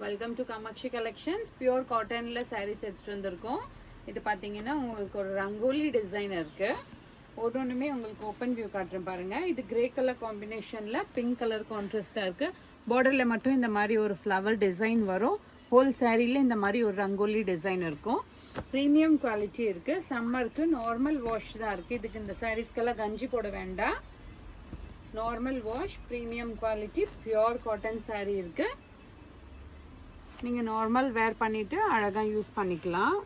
Welcome to Kamatchi collections. Pure காட்டன்ல sarees எடுத்துட்டு வந்திருக்கோம். இது பார்த்தீங்கன்னா உங்களுக்கு ஒரு ரங்கோலி டிசைன் இருக்கு. ஒவ்வொன்றுமே உங்களுக்கு ஓப்பன் வியூ காட்டுறேன் பாருங்க. இது கிரே கலர் காம்பினேஷன்ல பிங்க் கலர் கான்ட்ராஸ்டா இருக்கு. பார்டர்ல மட்டும் இந்த மாதிரி ஒரு ஃப்ளவர் டிசைன் வரும். ஹோல் சாரீல இந்த மாதிரி ஒரு ரங்கோலி டிசைன் இருக்கும். ப்ரீமியம் குவாலிட்டி இருக்கு. சம்மருக்கு நார்மல் வாஷ் தான் இருக்கு. இதுக்கு இந்த சாரீஸ்க்கெல்லாம் கஞ்சி போட வேண்டாம். Normal wash, premium quality, pure cotton sari இருக்கு. நீங்கள் நார்மல் வேர் பண்ணிவிட்டு அழகாக யூஸ் பண்ணிக்கலாம்.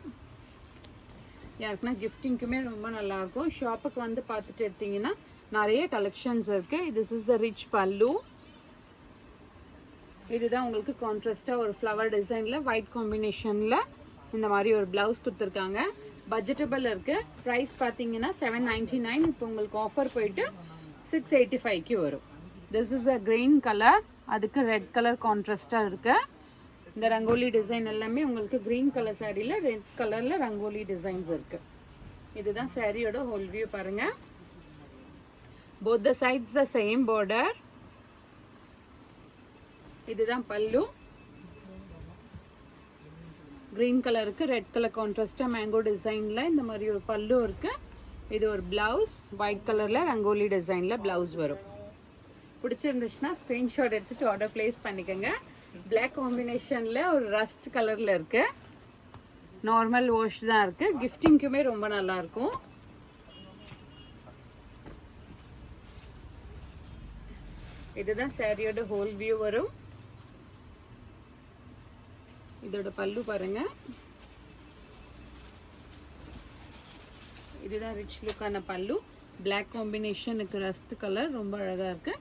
யாருக்குன்னா கிஃப்டிங்க்குமே ரொம்ப நல்லாயிருக்கும். ஷாப்புக்கு வந்து பார்த்துட்டு எடுத்தீங்கன்னா நிறைய கலெக்ஷன்ஸ் இருக்குது. திஸ் இஸ் த ரிச் பல்லு. இதுதான் உங்களுக்கு கான்ட்ராஸ்டாக ஒரு ஃப்ளவர் டிசைனில் ஒயிட் காம்பினேஷனில் இந்த மாதிரி ஒரு ப்ளவுஸ் கொடுத்துருக்காங்க. பட்ஜெட்டபிள் இருக்குது. ப்ரைஸ் பார்த்தீங்கன்னா 799. இப்போ உங்களுக்கு ஆஃபர் போயிட்டு 685க்கு வரும். This is a green colour, அதுக்கு ரெட் கலர் கான்ட்ராஸ்டாக இருக்குது. இந்த ரங்கோலி டிசைன் எல்லாமே உங்களுக்கு கிரீன் கலர் சாரியில் ரெட் கலரில் ரங்கோலி டிசைன்ஸ் இருக்கு. இதுதான் சாரியோட ஹோல் வியூ பாருங்க. Both the sides the same border. இதுதான் பல்லு. கிரீன் கலருக்கு ரெட் கலர் கான்ட்ராஸ்டா மேங்கோ டிசைன்ல இந்த மாதிரி ஒரு பல்லு இருக்கு. இது ஒரு பிளவுஸ் ஒயிட் கலர்ல ரங்கோலி டிசைன்ல பிளவுஸ் வரும். பிடிச்சிருந்துச்சுன்னா ஸ்கிரீன்ஷாட் எடுத்துட்டு ஆர்டர் பிளேஸ் பண்ணிக்கோங்க. பிளாக் காம்பினேஷன்ல ஒரு ரஸ்ட் கலர்ல இருக்கு. நார்மல் வாஷ் தான் இருக்கு. கிஃப்டிங்க்குமே ரொம்ப நல்லா இருக்கும். இதுதான் சாரியோட ஹோல் வியூ வரும். இதோட பல்லு பாருங்க. இதுதான் ரிச் லுக்கான பல்லு. பிளாக் காம்பினேஷனுக்கு ரஸ்ட் கலர் ரொம்ப அழகா இருக்கு.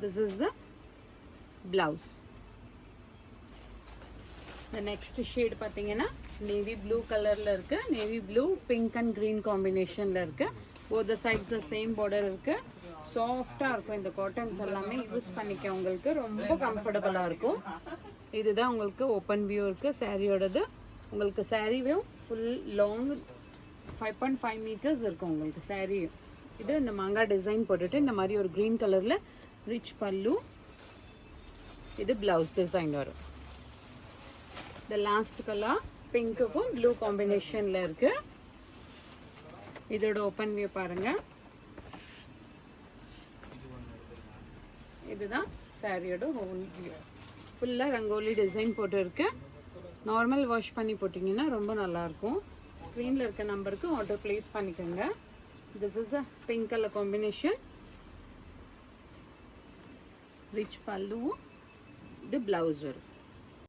This is the blouse. The next shade பார்த்தீங்கன்னா நேவி ப்ளூ கலர்ல இருக்கு. Navy blue pink and green காம்பினேஷன்ல இருக்கு. both the sides the same border இருக்கு. சாஃப்டா இருக்கும். இந்த காட்டன்ஸ் எல்லாமே யூஸ் பண்ணிக்க உங்களுக்கு ரொம்ப கம்ஃபர்டபுளா இருக்கும். இதுதான் உங்களுக்கு ஓப்பன் வியூ இருக்கு சாரியோடது. உங்களுக்கு sorry view full long 5.5 meters இருக்கும் உங்களுக்கு சாரி. இது இந்த மாங்காய் டிசைன் போட்டுட்டு இந்த மாதிரி ஒரு கிரீன் கலர்ல ரிச் பல்லு. இது பிளவுஸ் டிசைன் வரும். The last color பிங்க்குக்கும் ப்ளூ காம்பினேஷன்ல இருக்கு. இதோட ஓப்பன் வியூ பாருங்க. இதுதான் சாரியோட ஹோல் வியூ. ஃபுல்லா ரங்கோலி டிசைன் போட்டு இருக்கு. நார்மல் வாஷ் பண்ணி போட்டிங்கன்னா ரொம்ப நல்லா இருக்கும். ஸ்க்ரீன்ல இருக்க நம்பருக்கு ஆர்டர் பிளேஸ் பண்ணிக்கோங்க. This is the pink colour combination. Rich பல்லு. இது பிளவுஸ் வரும்.